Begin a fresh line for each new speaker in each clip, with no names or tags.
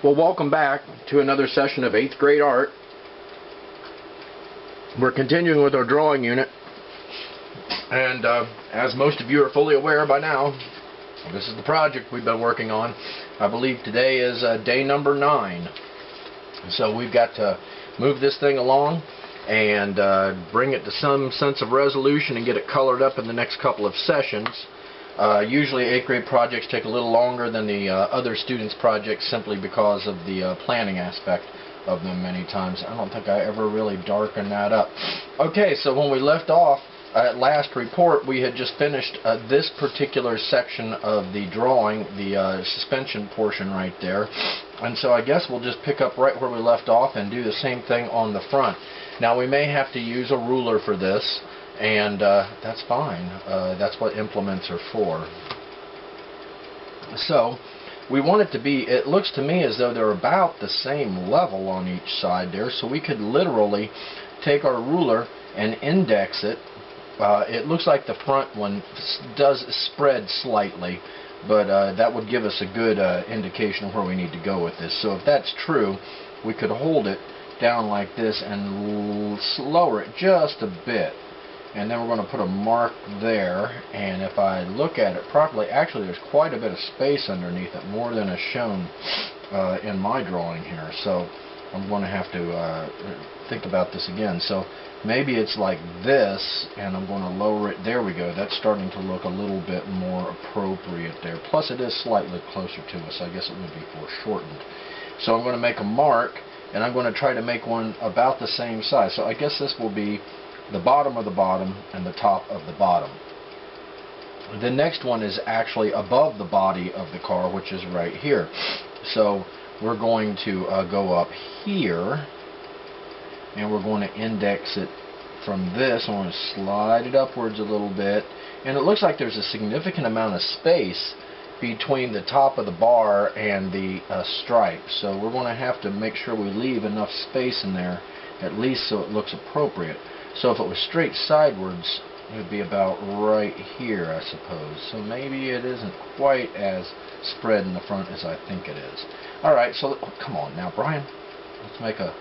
Well, welcome back to another session of 8th grade art. We're continuing with our drawing unit, and as most of you are fully aware by now, this is the project we've been working on. I believe today is day number 9. So we've got to move this thing along and bring it to some sense of resolution and get it colored up in the next couple of sessions. Usually 8th grade projects take a little longer than the other students' projects simply because of the planning aspect of them many times. I don't think I ever really darkened that up. Okay, so when we left off at last report, we had just finished this particular section of the drawing, the suspension portion right there. And so I guess we'll just pick up right where we left off and do the same thing on the front. Now we may have to use a ruler for this, and that's fine. That's what implements are for. So we want it to be, it looks to me as though they're about the same level on each side there, so we could literally take our ruler and index it. It looks like the front one does spread slightly, but that would give us a good indication of where we need to go with this. So if that's true, we could hold it down like this and lower it just a bit. And then we're going to put a mark there, and if I look at it properly, actually there's quite a bit of space underneath it, more than is shown in my drawing here. So I'm going to have to think about this again. So maybe it's like this, and I'm going to lower it. There we go. That's starting to look a little bit more appropriate there. Plus it is slightly closer to us. I guess it would be foreshortened. So I'm going to make a mark, and I'm going to try to make one about the same size. So I guess this will be the bottom of the bottom and the top of the bottom. The next one is actually above the body of the car, which is right here. So we're going to go up here, and we're going to index it from this. I'm going to slide it upwards a little bit, and it looks like there's a significant amount of space between the top of the bar and the stripe. So we're going to have to make sure we leave enough space in there, at least so it looks appropriate. So if it was straight sidewards, it would be about right here, I suppose. So maybe it isn't quite as spread in the front as I think it is. Alright, so come on now, Brian. Let's make a...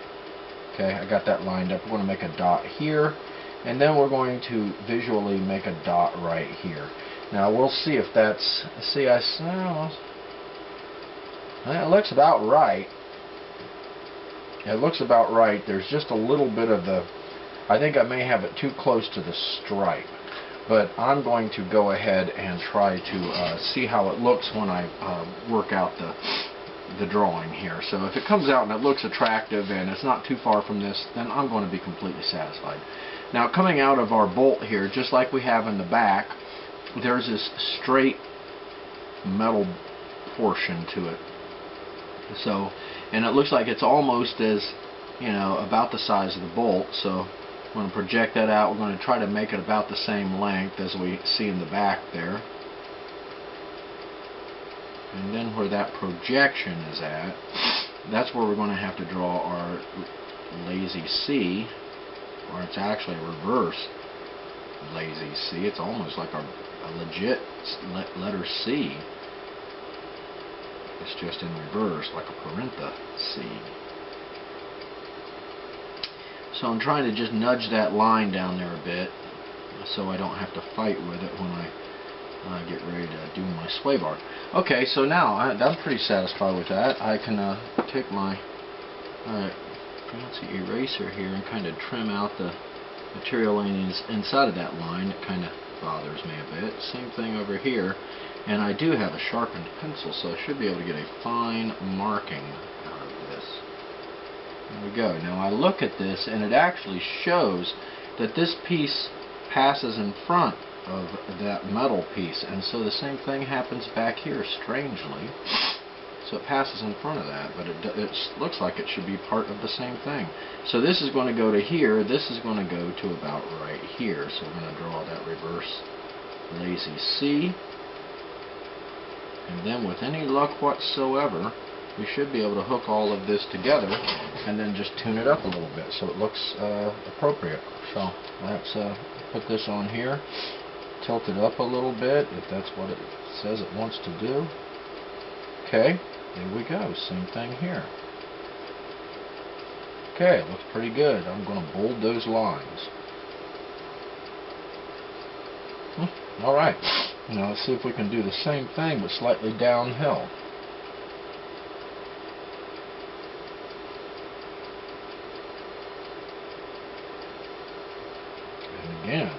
Okay, I got that lined up. We're going to make a dot here, and then we're going to visually make a dot right here. Now we'll see if that's... See, it looks about right. It looks about right. There's just a little bit of the... I think I may have it too close to the stripe, but I'm going to go ahead and try to see how it looks when I work out the drawing here. So if it comes out and it looks attractive and it's not too far from this, then I'm going to be completely satisfied. Now coming out of our bolt here, just like we have in the back, there's this straight metal portion to it. So, and it looks like it's almost as, you know, about the size of the bolt. So I'm going to project that out. We're going to try to make it about the same length as we see in the back there. And then where that projection is at, that's where we're going to have to draw our lazy C, or it's actually a reverse lazy C. It's almost like a legit letter C. It's just in reverse, like a parenthesis. So I'm trying to just nudge that line down there a bit so I don't have to fight with it when I get ready to do my sway bar. Okay, so now I'm pretty satisfied with that. I can take my fancy eraser here and kind of trim out the material inside of that line. It kind of bothers me a bit. Same thing over here. And I do have a sharpened pencil, so I should be able to get a fine marking out of this. There we go. Now I look at this, and it actually shows that this piece passes in front of that metal piece, and so the same thing happens back here, strangely. So it passes in front of that, but it looks like it should be part of the same thing. So this is going to go to here, this is going to go to about right here. So we're going to draw that reverse lazy C, and then with any luck whatsoever, we should be able to hook all of this together and then just tune it up a little bit so it looks appropriate. So let's put this on here, tilt it up a little bit if that's what it says it wants to do. Okay, There we go, same thing here. Okay, looks pretty good. I'm going to bold those lines. Alright, now let's see if we can do the same thing but slightly downhill. And again,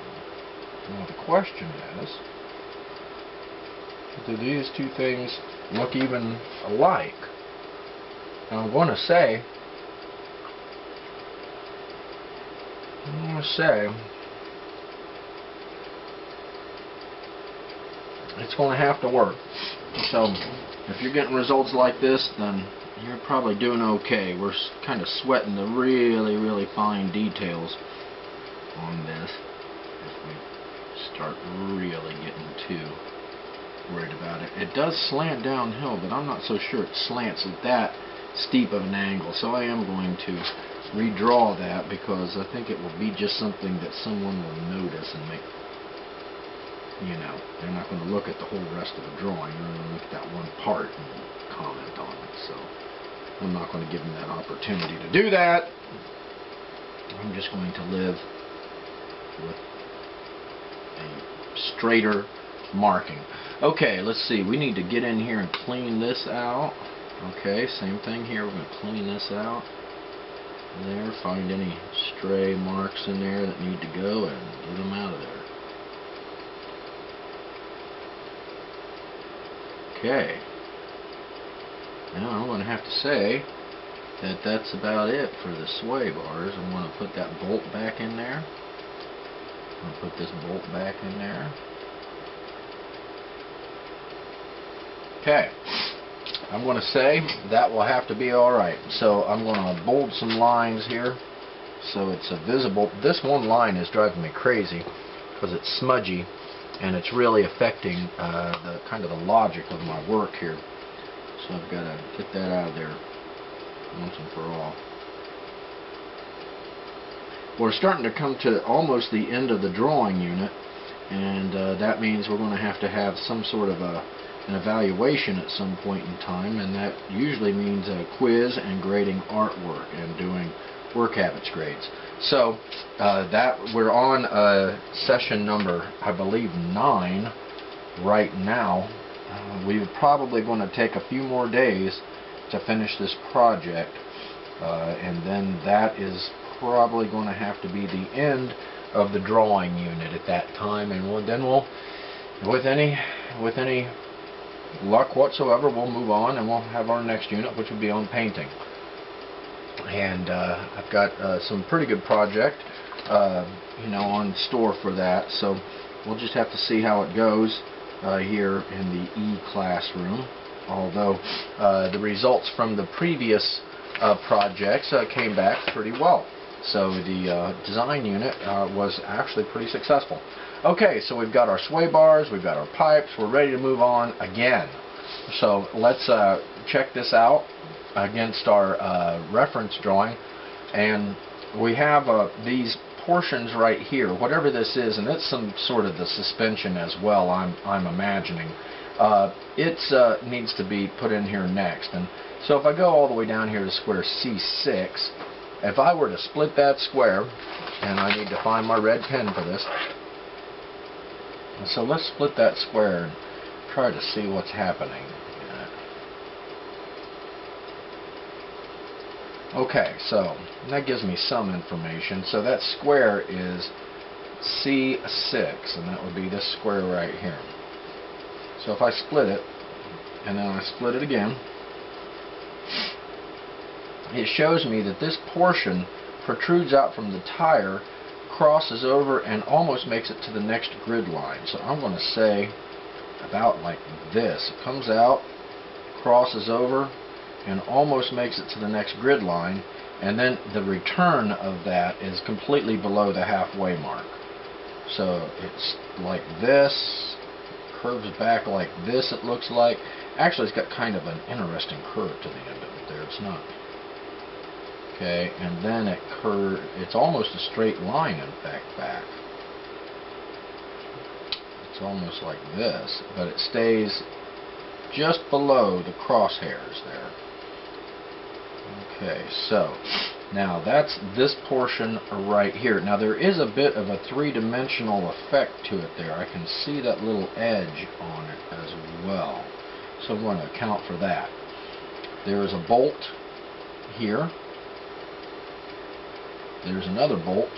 now the question is, do these two things look even alike? And I'm going to say it's going to have to work. So if you're getting results like this, then you're probably doing okay. We're kind of sweating the really fine details on this if we start really getting too worried about it. It does slant downhill, but I'm not so sure it slants at that steep of an angle, so I am going to redraw that because I think it will be just something that someone will notice and make, you know, they're not going to look at the whole rest of the drawing. They're going to look at that one part and comment on it. So I'm not going to give them that opportunity to do that. I'm just going to live with a straighter marking. Okay, let's see. We need to get in here and clean this out. Okay, same thing here. We're going to clean this out. There, find any stray marks in there that need to go and get them out of there. Okay. Now I'm going to have to say that that's about it for the sway bars. I'm going to put that bolt back in there. I'm going to put this bolt back in there. Okay. I'm going to say that will have to be alright. So I'm going to bold some lines here so it's visible. This one line is driving me crazy because it's smudgy and it's really affecting the kind of the logic of my work here. So I've got to get that out of there once and for all. We're starting to come to almost the end of the drawing unit, and that means we're going to have some sort of an evaluation at some point in time, and that usually means a quiz and grading artwork and doing work habits grades. So that we're on session number, I believe, 9 right now. We're probably going to take a few more days to finish this project, and then that is probably going to have to be the end of the drawing unit at that time, and then we'll, with any luck whatsoever, we'll move on and we'll have our next unit, which will be on painting. And I've got some pretty good project on store for that, so we'll just have to see how it goes here in the E classroom, although the results from the previous projects came back pretty well. So the design unit was actually pretty successful. Okay, so we've got our sway bars, we've got our pipes, we're ready to move on again. So let's check this out against our reference drawing, and we have these portions right here, whatever this is, and it's some sort of the suspension as well, I'm imagining. It needs to be put in here next, and so if I go all the way down here to square C6, if I were to split that square, and I need to find my red pen for this, so let's split that square and try to see what's happening. Okay, so that gives me some information. So that square is C6, and that would be this square right here. So if I split it, and then I split it again, it shows me that this portion protrudes out from the tire, crosses over, and almost makes it to the next grid line. So I'm going to say about like this. It comes out, crosses over, and almost makes it to the next grid line, and then the return of that is completely below the halfway mark. So it's like this, curves back like this, it looks like. Actually, it's got kind of an interesting curve to the end of it there. It's not. Okay, and then it's almost a straight line, in fact, back. It's almost like this, but it stays just below the crosshairs there. Okay, so now that's this portion right here. Now there is a bit of a three-dimensional effect to it there. I can see that little edge on it as well. So I'm going to account for that. There is a bolt here. There's another bolt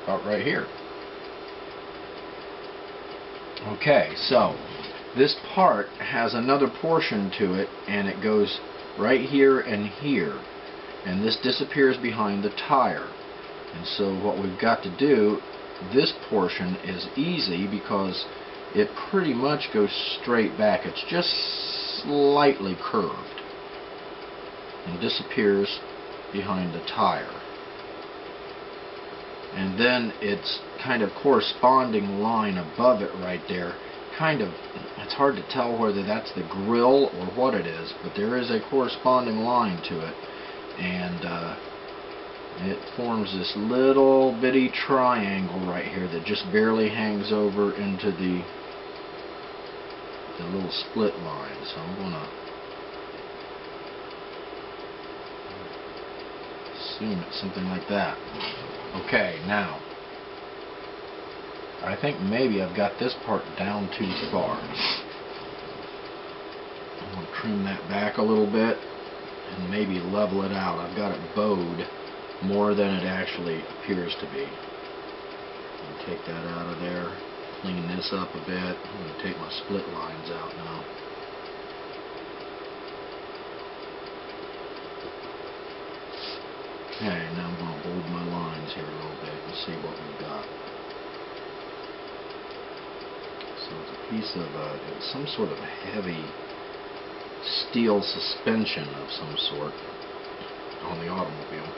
about right here. Okay, so this part has another portion to it, and it goes right here and here, and this disappears behind the tire. And so what we've got to do, this portion is easy because it pretty much goes straight back. It's just slightly curved and disappears behind the tire. And then its kind of corresponding line above it right there, it's hard to tell whether that's the grill or what it is, but there is a corresponding line to it, and it forms this little bitty triangle right here that just barely hangs over into the little split line. So I'm going to assume it's something like that. Okay, now I think maybe I've got this part down too far. I'm going to trim that back a little bit and maybe level it out. I've got it bowed more than it actually appears to be. Take that out of there, clean this up a bit. I'm going to take my split lines out now. Okay, now I'm going to hold my lines here a little bit and see what we've got. So it's a piece of it's some sort of heavy steel suspension of some sort on the automobile.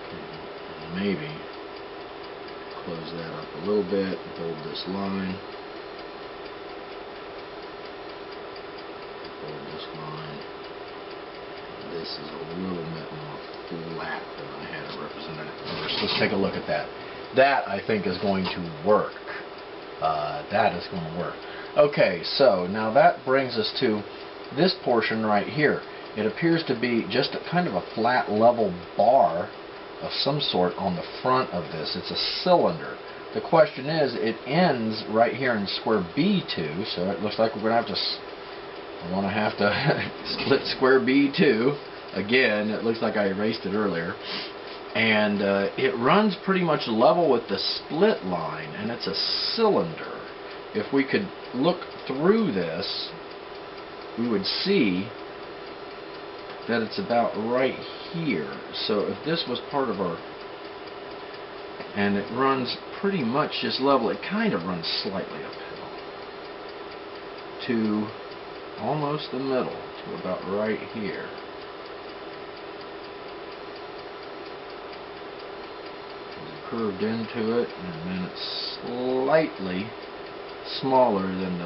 Okay, and maybe close that up a little bit, hold this line, hold this line. This is a little bit more flat than I had it represented at first. Let's take a look at that. That, I think, is going to work. That is going to work. Okay, so now that brings us to this portion right here. It appears to be just a kind of a flat level bar of some sort on the front of this. It's a cylinder. The question is, it ends right here in square B2, so it looks like we're going to have to I'm going to have to split square B2 again. It looks like I erased it earlier, and it runs pretty much level with the split line, and it's a cylinder. If we could look through this, we would see that it's about right here. So if this was part of our, and it runs pretty much just level, it kind of runs slightly uphill to almost the middle, to about right here. It's curved into it, and then it's slightly smaller than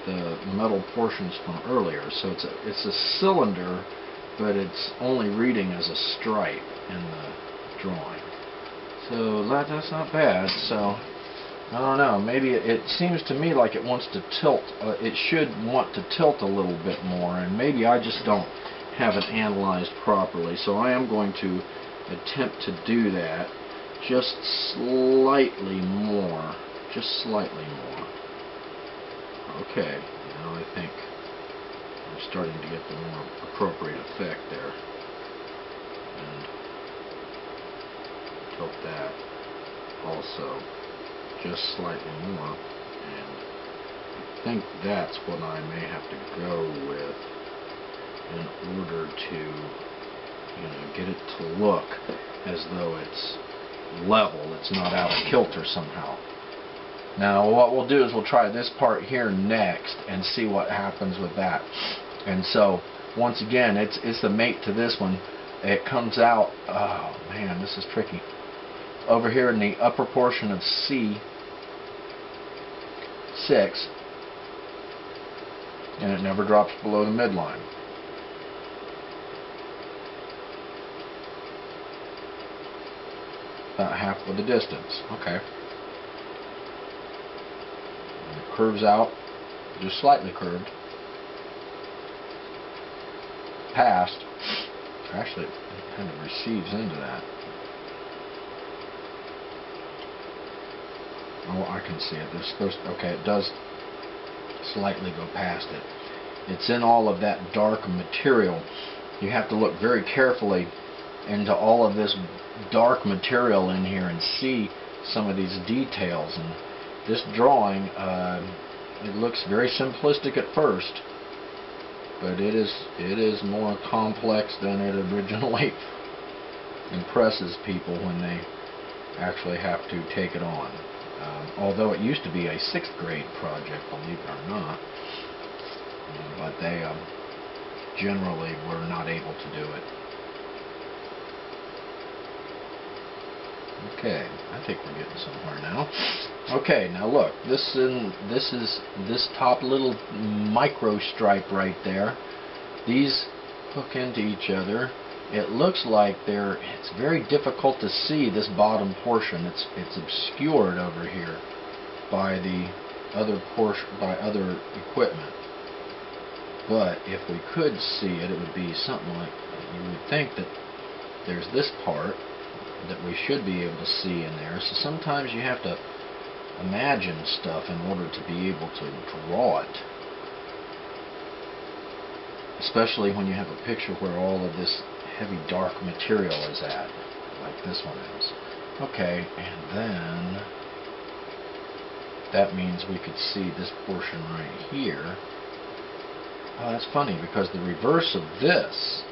the metal portions from earlier. So it's a cylinder, but it's only reading as a stripe in the drawing. So that's not bad. So I don't know, maybe it seems to me like it wants to tilt. It should want to tilt a little bit more, and maybe I just don't have it analyzed properly. So I am going to attempt to do that just slightly more. Just slightly more. Okay, now I think I'm starting to get the more appropriate effect there. And tilt that also just slightly more, and I think that's what I may have to go with in order to, get it to look as though it's level, it's not out of kilter somehow. Now what we'll do is we'll try this part here next and see what happens with that. And so once again, it's the mate to this one. It comes out, oh man, this is tricky, over here in the upper portion of C6, and it never drops below the midline. About half of the distance. Okay. And it curves out just slightly curved. Past. Actually, it kind of receives into that. Oh, I can see it. There's supposed to, okay, it does slightly go past it. It's in all of that dark material. You have to look very carefully into all of this dark material in here and see some of these details. And this drawing, it looks very simplistic at first, but it is more complex than it originally impresses people when they actually have to take it on. Although it used to be a 6th grade project, believe it or not, but they generally were not able to do it. Okay, I think we're getting somewhere now. Okay, now look, this top little micro stripe right there. These hook into each other. It looks like it's very difficult to see this bottom portion. It's obscured over here by the other portion, by other equipment. But if we could see it, it would be something like, you would think that there's this part that we should be able to see in there. So sometimes you have to imagine stuff in order to be able to draw it. Especially when you have a picture where all of this heavy dark material is at, like this one is. Okay, and then that means we could see this portion right here. Oh, that's funny, because the reverse of this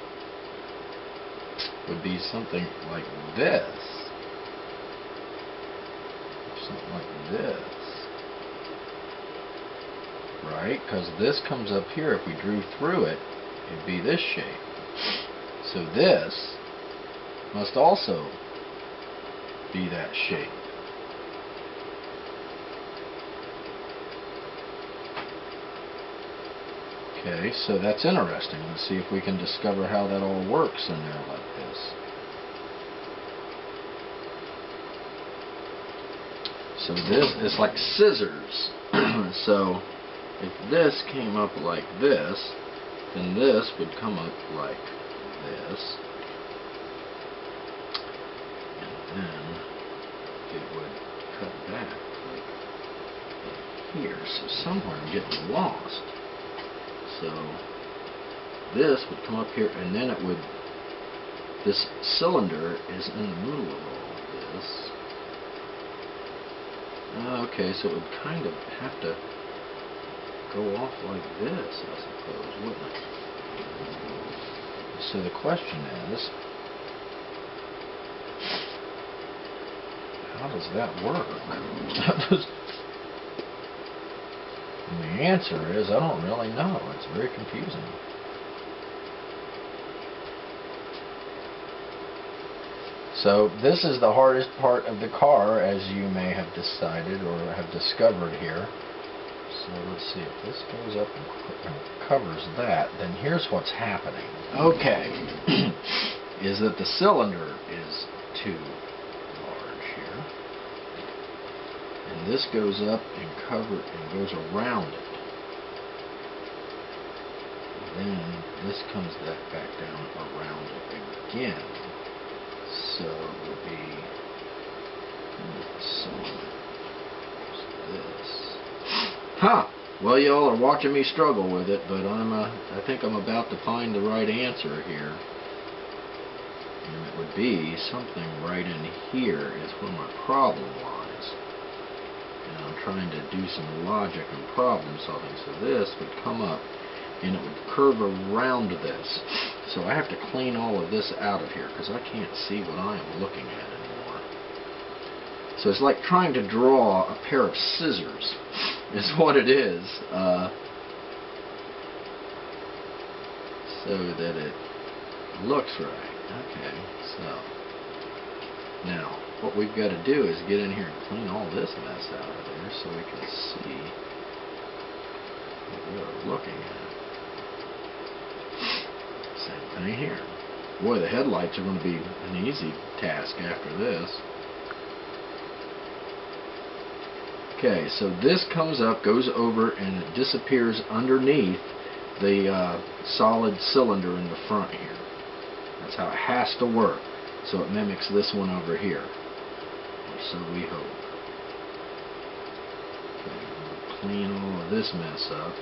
would be something like this. Something like this. Right? Because this comes up here. If we drew through it, it'd be this shape. So this must also be that shape. Okay, so that's interesting. Let's see if we can discover how that all works in there like this. So this is like scissors. So if this came up like this, then this would come up like this. And then it would cut back like here. So somewhere I'm getting lost. So this would come up here, and then it would, this cylinder is in the middle of all of this. Okay, so it would kind of have to go off like this, I suppose, wouldn't it? So the question is, how does that work? And the answer is, I don't really know. It's very confusing. So this is the hardest part of the car, as you may have decided or have discovered here. So let's see, if this goes up and covers that, then here's what's happening. Okay, is that the cylinder is too large here. And this goes up and goes around it. And then this comes back down around it again. So it would be this. Huh! Well, y'all are watching me struggle with it, but I think I'm about to find the right answer here. And it would be something right in here is where my problem lies. And I'm trying to do some logic and problem solving. So this would come up and it would curve around this. So I have to clean all of this out of here because I can't see what I am looking at anymore. So it's like trying to draw a pair of scissors is what it is. So that it looks right. Okay, so now what we've got to do is get in here and clean all this mess out of there so we can see what we're looking at. Same thing here. Boy, the headlights are going to be an easy task after this. Okay, so this comes up, goes over, and it disappears underneath the solid cylinder in the front here. That's how it has to work. So it mimics this one over here. So we hope. Okay, we'll clean all of this mess up.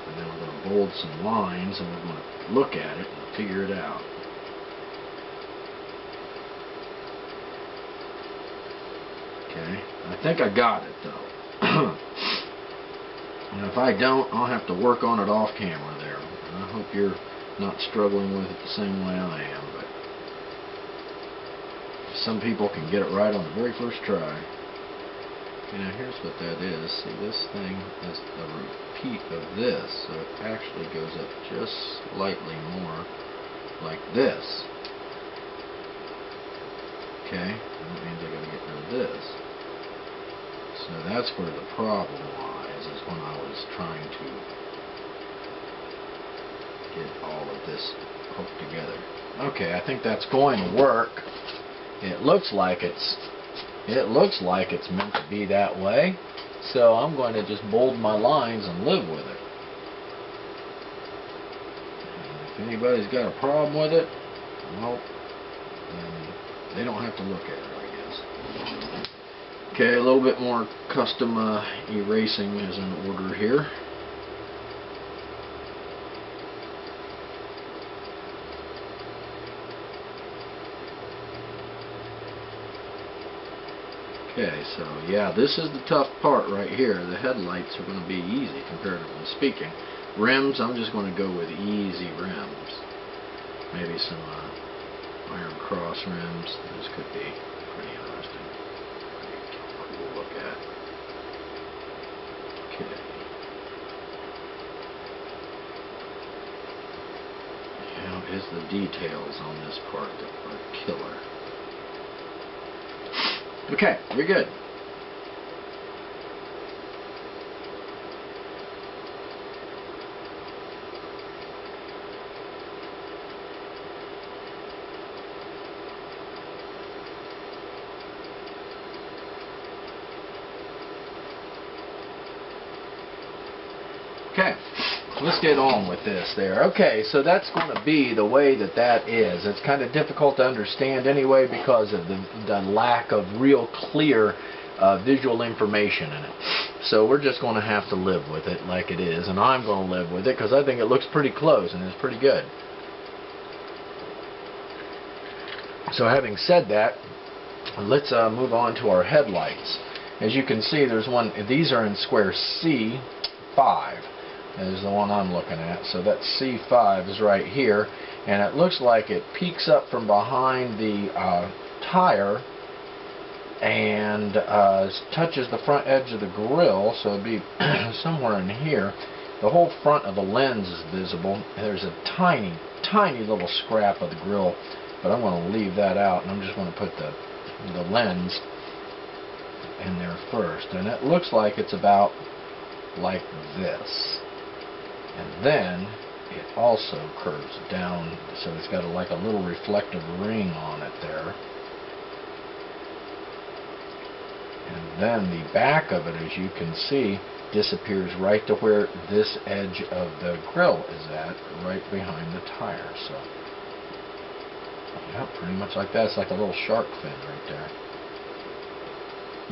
And then we're going to bold some lines, and we're going to look at it and figure it out. Okay, I think I got it though. And if I don't, I'll have to work on it off camera there. And I hope you're not struggling with it the same way I am. But some people can get it right on the very first try. Okay, now here's what that is. See, this thing is a repeat of this, so it actually goes up just slightly more like this. Okay, and that means I got to get rid of this. So that's where the problem lies, is when I was trying to get all of this hooked together. Okay, I think that's going to work. It looks like it's meant to be that way. So I'm going to just bold my lines and live with it. And if anybody's got a problem with it, well, then they don't have to look at it, I guess. Okay, a little bit more custom erasing is in order here. Okay, so yeah, this is the tough part right here. The headlights are going to be easy, comparatively speaking. Rims, I'm just going to go with easy rims. Maybe some iron cross rims. This could be pretty interesting. Pretty cool to look at. Okay. Now, it's the details on this part that are killer. Okay, you're good. Okay, let's get on with this there. Okay, so that's going to be the way that that is. It's kind of difficult to understand anyway because of the lack of real clear visual information in it. So we're just going to have to live with it like it is, and I'm going to live with it because I think it looks pretty close and it's pretty good. So having said that, let's move on to our headlights. As you can see, there's one. These are in square C5. Is the one I'm looking at. So that C5 is right here, and it looks like it peeks up from behind the tire and touches the front edge of the grill, so it'd be somewhere in here. The whole front of the lens is visible. There's a tiny, tiny little scrap of the grill, but I'm going to leave that out, and I'm just going to put the lens in there first. And it looks like it's about like this. And then it also curves down, so it's got like a little reflective ring on it there. And then the back of it, as you can see, disappears right to where this edge of the grill is at, right behind the tire. So, yeah, pretty much like that. It's like a little shark fin right there.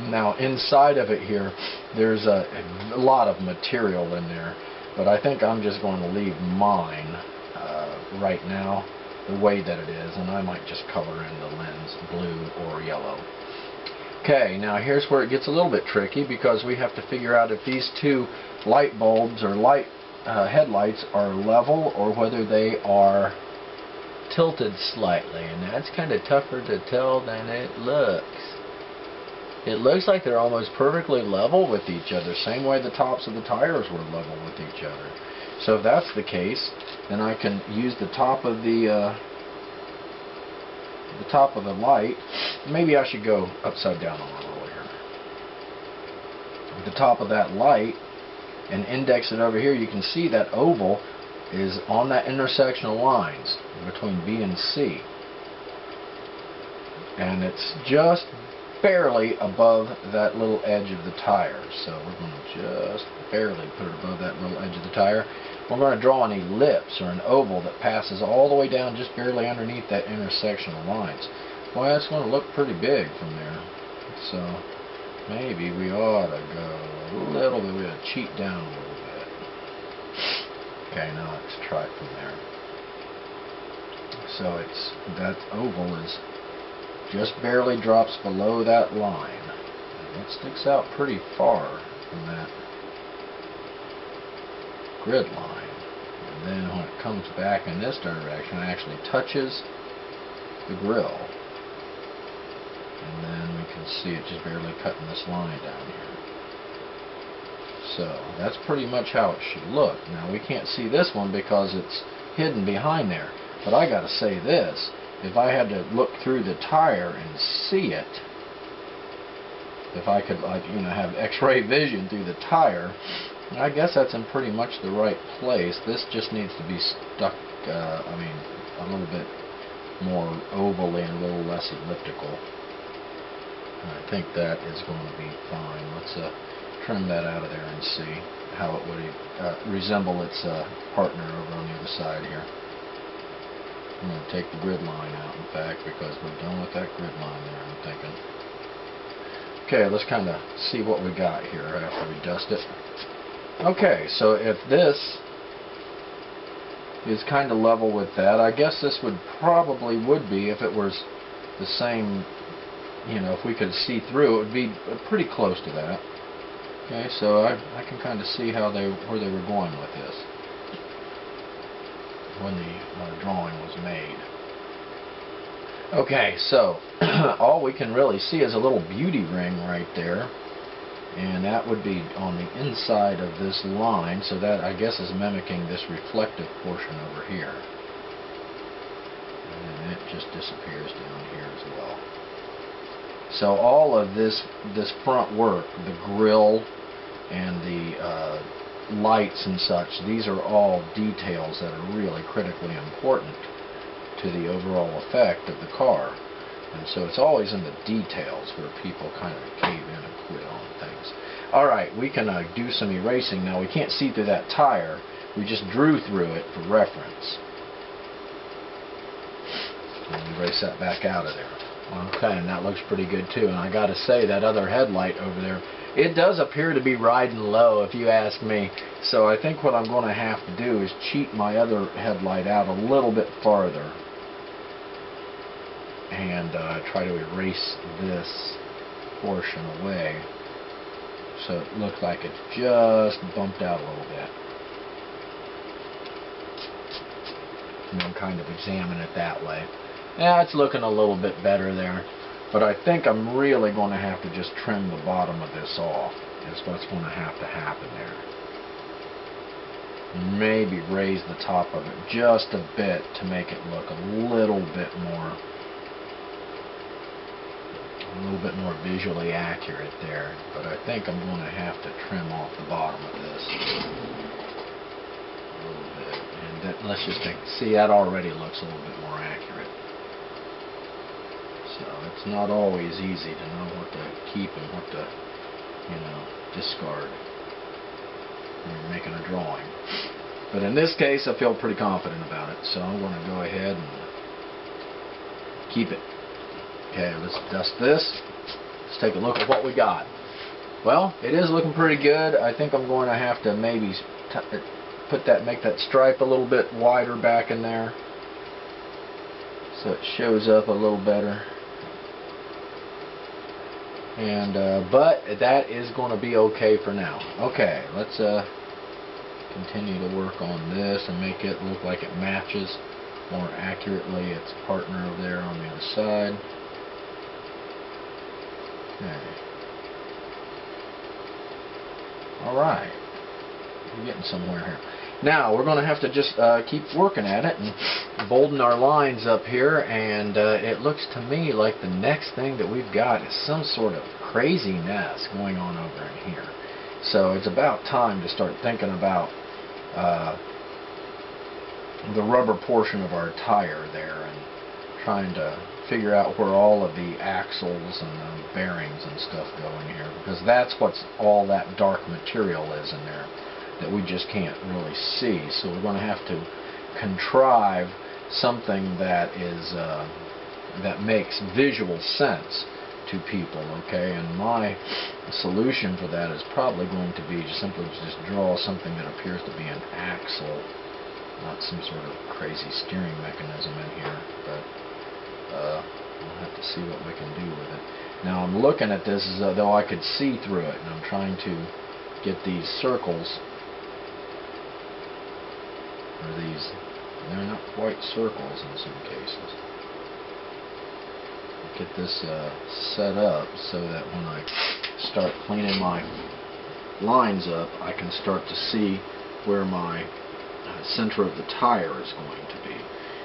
Now, inside of it here, there's a lot of material in there. But I think I'm just going to leave mine right now the way that it is, and I might just color in the lens blue or yellow. Okay, now here's where it gets a little bit tricky because we have to figure out if these two light bulbs or light headlights are level or whether they are tilted slightly, and that's kind of tougher to tell than it looks. It looks like they're almost perfectly level with each other, same way the tops of the tires were level with each other. So if that's the case, then I can use the top of the light. Maybe I should go upside down on a roll here. With the top of that light and index it over here, you can see that oval is on that intersectional lines between B and C. And it's just barely above that little edge of the tire. So we're going to just barely put it above that little edge of the tire. We're going to draw an ellipse or an oval that passes all the way down just barely underneath that intersection of lines. Well, that's going to look pretty big from there. So maybe we ought to go a little bit, we ought to cheat down a little bit. Okay, now let's try it from there. So that oval is just barely drops below that line. And it sticks out pretty far from that grid line. And then when it comes back in this direction, it actually touches the grill. And then we can see it just barely cutting this line down here. So that's pretty much how it should look. Now we can't see this one because it's hidden behind there. But I gotta say this, if I had to look through the tire and see it, if I could, like, you know, have x-ray vision through the tire, I guess that's in pretty much the right place. This just needs to be stuck, a little bit more ovally and a little less elliptical. I think that is going to be fine. Let's trim that out of there and see how it would resemble its partner over on the other side here. I'm going to take the grid line out, in fact, because we're done with that grid line there, I'm thinking. Okay, let's kind of see what we got here after we dust it. Okay, so if this is kind of level with that, I guess this would be if it was the same, you know, if we could see through, it would be pretty close to that. Okay, so I can kind of see where they were going with this when the drawing was made. Okay, so all we can really see is a little beauty ring right there, and that would be on the inside of this line, so that I guess is mimicking this reflective portion over here. And it just disappears down here as well. So all of this front work, the grill and the lights and such, these are all details that are really critically important to the overall effect of the car. And so it's always in the details where people kind of cave in and quit on things. Alright, we can do some erasing now. We can't see through that tire. We just drew through it for reference. And erase that back out of there. Okay, and that looks pretty good too. And I gotta say, that other headlight over there, it does appear to be riding low, if you ask me. So I think what I'm going to have to do is cheat my other headlight out a little bit farther and try to erase this portion away so it looks like it just bumped out a little bit. And then kind of examine it that way. Yeah, it's looking a little bit better there. But I think I'm really going to have to just trim the bottom of this off. Is what's going to happen there. Maybe raise the top of it just a bit to make it look a little bit more visually accurate there. But I think I'm going to have to trim off the bottom of this a little bit. And let's just see, that already looks a little bit more accurate. So it's not always easy to know what to keep and what to, you know, discard when you're making a drawing. But in this case, I feel pretty confident about it, so I'm going to go ahead and keep it. Okay, let's dust this. Let's take a look at what we got. Well, it is looking pretty good. I think I'm going to have to maybe make that stripe a little bit wider back in there so it shows up a little better. And but that is going to be okay for now. Okay, let's continue to work on this and make it look like it matches more accurately its partner over there on the other side. Okay. Alright. We're getting somewhere here. Now, we're going to have to just keep working at it and bolden our lines up here, and it looks to me like the next thing that we've got is some sort of crazy mess going on over in here. So it's about time to start thinking about the rubber portion of our tire there and trying to figure out where all of the axles and the bearings and stuff go in here, because that's what's all that dark material is in there that we just can't really see. So we're going to have to contrive something that is that makes visual sense to people, okay? And my solution for that is probably going to be simply just draw something that appears to be an axle, not some sort of crazy steering mechanism in here, but we'll have to see what we can do with it. Now I'm looking at this as though I could see through it, and I'm trying to get these circles, or they're not quite circles in some cases. Get this set up so that when I start cleaning my lines up, I can start to see where my center of the tire is going to be.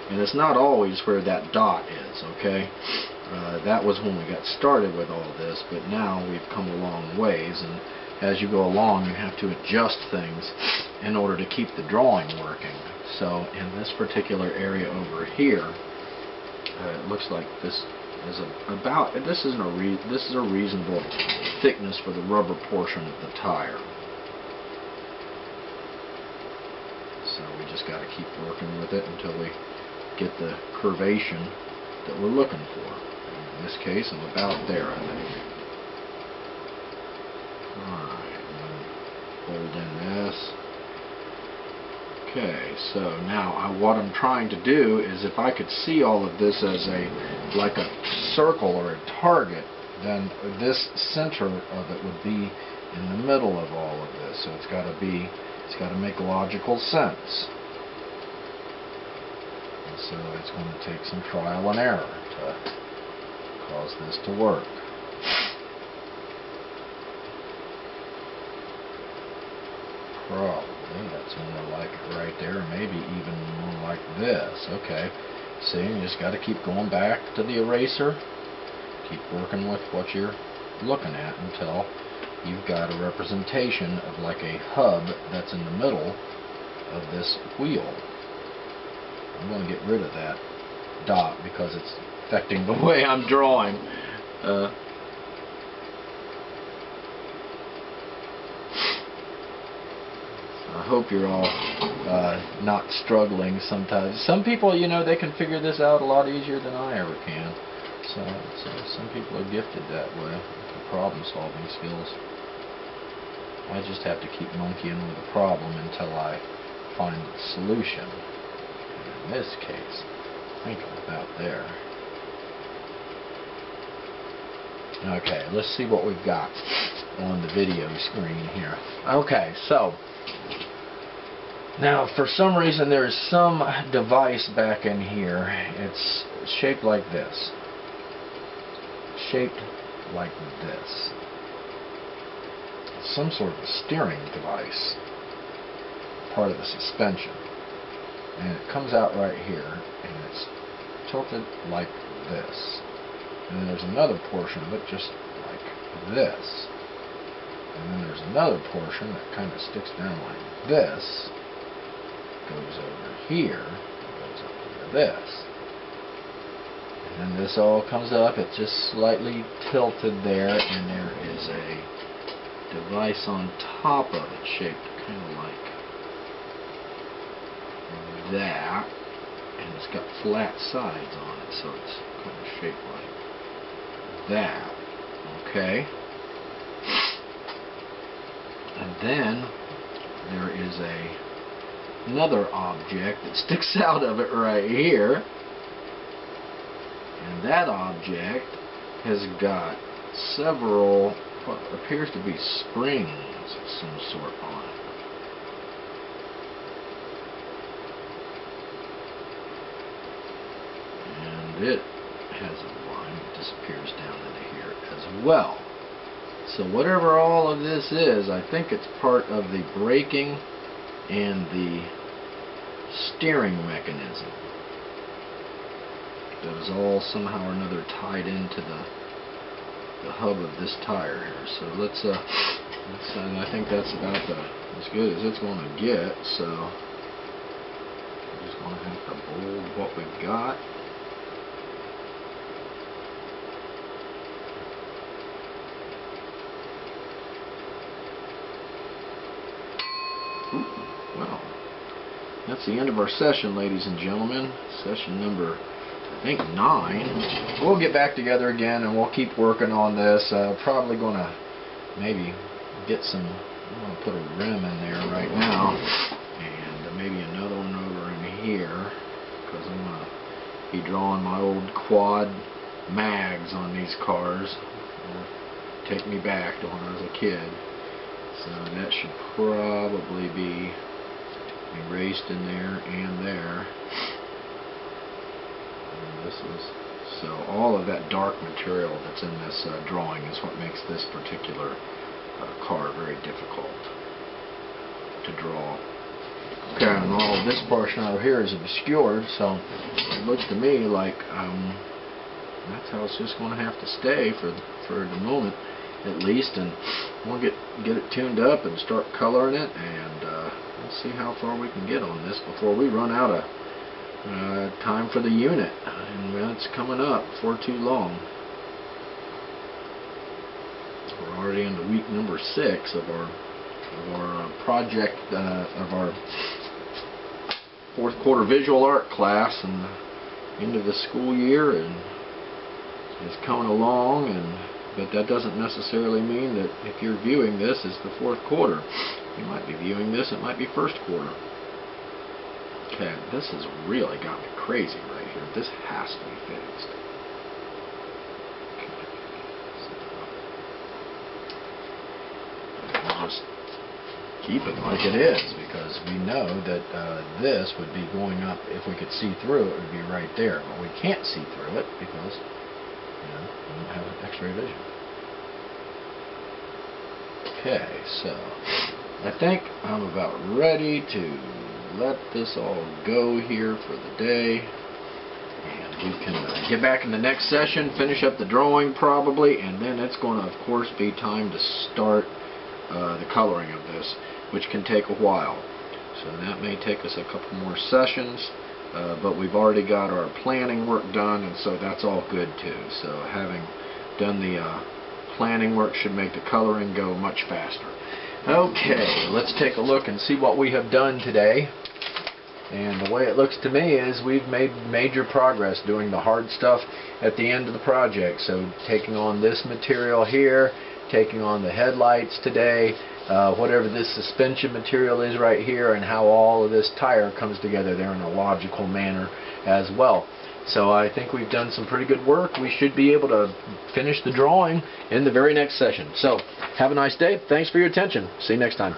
And it's not always where that dot is, okay? That was when we got started with all this, but now we've come a long ways, and as you go along you have to adjust things in order to keep the drawing working. So in this particular area over here, it looks like this is this is a reasonable thickness for the rubber portion of the tire. So we just got to keep working with it until we get the curvation that we're looking for. In this case, I'm about there, I think. Alright, fold in this. Okay, so now what I'm trying to do is, if I could see all of this as like a circle or a target, then this center of it would be in the middle of all of this. So it's got to make logical sense. And so it's going to take some trial and error to cause this to work. Probably that's more like it right there, maybe even more like this. Okay, see, you just got to keep going back to the eraser, keep working with what you're looking at until you've got a representation of like a hub that's in the middle of this wheel. I'm going to get rid of that dot because it's affecting the way I'm drawing. I hope you're all not struggling sometimes. Some people, you know, they can figure this out a lot easier than I ever can. So some people are gifted that way, with problem-solving skills. I just have to keep monkeying with the problem until I find the solution. And in this case, I think I'm about there. Okay, let's see what we've got on the video screen here. Okay, so now for some reason there is some device back in here. It's shaped like this. Shaped like this. It's some sort of a steering device, part of the suspension. And it comes out right here, and it's tilted like this. And then there's another portion of it just like this. And then there's another portion that kind of sticks down like this, goes over here, goes up to this. And then this all comes up, it's just slightly tilted there, and there is a device on top of it shaped kind of like that, and it's got flat sides on it, so it's kind of shaped like that. Okay. And then there is another object that sticks out of it right here, and that object has got several what appears to be springs of some sort on it. And it has a line that disappears down into here as well. So whatever all of this is, I think it's part of the braking and the steering mechanism that is all somehow or another tied into the hub of this tire here. So let's and I think that's about as good as it's going to get. So we're just going to have to bold what we've got. Well, that's the end of our session, ladies and gentlemen. Session number, I think, 9. We'll get back together again and we'll keep working on this. Probably going to maybe get some, I'm going to put a rim in there right now, and maybe another one over in here, because I'm going to be drawing my old quad mags on these cars. It'll take me back to when I was a kid. So that should probably be erased in there and there. And this is, so all of that dark material that's in this drawing is what makes this particular car very difficult to draw. Okay, and all of this portion over here is obscured, so it looks to me like that's how it's just going to have to stay for the moment, at least, and we'll get it tuned up and start coloring it, and we'll see how far we can get on this before we run out of time for the unit, and it's coming up before too long. We're already into week number 6 of our project of our 4th quarter visual art class, and the end of the school year and is coming along, but that doesn't necessarily mean that if you're viewing this as the 4th quarter. You might be viewing this, it might be 1st quarter. Okay, this has really got me crazy right here. This has to be fixed. Okay. We'll just keep it like it is, because we know that this would be going up. If we could see through it, would be right there, but we can't see through it because we don't have an X-ray vision. Okay, so I think I'm about ready to let this all go here for the day, and we can get back in the next session, finish up the drawing probably, and then it's going to, of course, be time to start the coloring of this, which can take a while. So that may take us a couple more sessions, but we've already got our planning work done, and so that's all good too. So having done the planning work should make the coloring go much faster. Okay, let's take a look and see what we have done today. And the way it looks to me is we've made major progress doing the hard stuff at the end of the project. So taking on this material here, taking on the headlights today, whatever this suspension material is right here, and how all of this tire comes together there in a logical manner as well. So I think we've done some pretty good work. We should be able to finish the drawing in the very next session. So have a nice day. Thanks for your attention. See you next time.